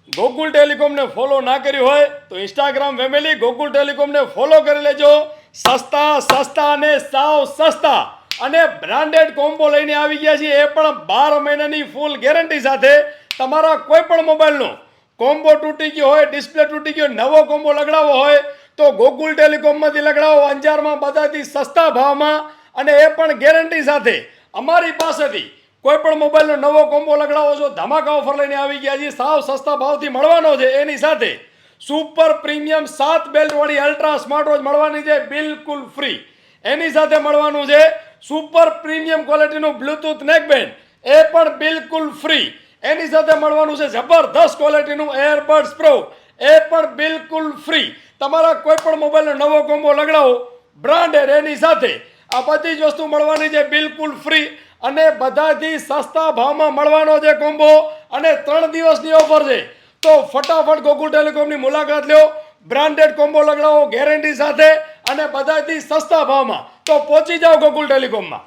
Gokul ટેલિકોમને follow ના કર્યું હોય તો ઇન્સ્ટાગ્રામ ફેમિલી ગોકુલ ટેલિકોમને ફોલો કરી લેજો. સસ્તા અને સાવ સસ્તા અને બ્રાન્ડેડ કોમ્બો લઈને આવી ગયા છીએ, એ પણ 12 મહિનાની ફૂલ ગેરંટી સાથે. તમારા કોઈ પણ મોબાઈલનો કોમ્બો તૂટી ગયો હોય, ડિસ્પ્લે તૂટી ગયો, નવો કોમ્બો લગાડવો હોય તો ગોકુલ ટેલિકોમમાંથી લગાડો અંજારમાં બધાથી સસ્તા ભાવમાં અને એ પણ ગેરંટી સાથે. અમારી પાસેથી કોઈ પણ મોબાઈલનો નવો કોમ્બો લગાડવો છો ધમાકા ઓફર લઈને આવી ગયા છીએ, સાવ સસ્તા ભાવથી મળવાનો છે. એની સાથે સુપર પ્રીમિયમ 7 બેલ્ટવાળી અલ્ટ્રા સ્માર્ટ વોચ મળવાની છે બિલકુલ ફ્રી. એની સાથે મળવાનું છે સુપર પ્રીમિયમ ક્વોલિટીનું બ્લૂટૂથ નેકબેન્ડ, એ પણ બિલકુલ ફ્રી. એની સાથે મળવાનું છે જબરદસ્ત ક્વોલિટીનું એરબડ્સ પ્રો, એ પણ બિલકુલ ફ્રી. તમારા કોઈ પણ મોબાઈલનો નવો કોમ્બો લગાડો બ્રાન્ડેડ, એની સાથે આ બધી જ વસ્તુ મળવાની છે બિલકુલ ફ્રી અને બધાથી સસ્તા ભાવમાં મળવાનો છે કોમ્બો. અને 3 દિવસની ઓફર છે, તો ફટાફટ ગોકુલ ટેલિકોમની મુલાકાત લો. બ્રાન્ડેડ કોમ્બો લગાડો ગેરંટી સાથે અને બધાથી સસ્તા ભાવમાં. તો પહોંચી જાઓ ગોકુલ ટેલિકોમમાં.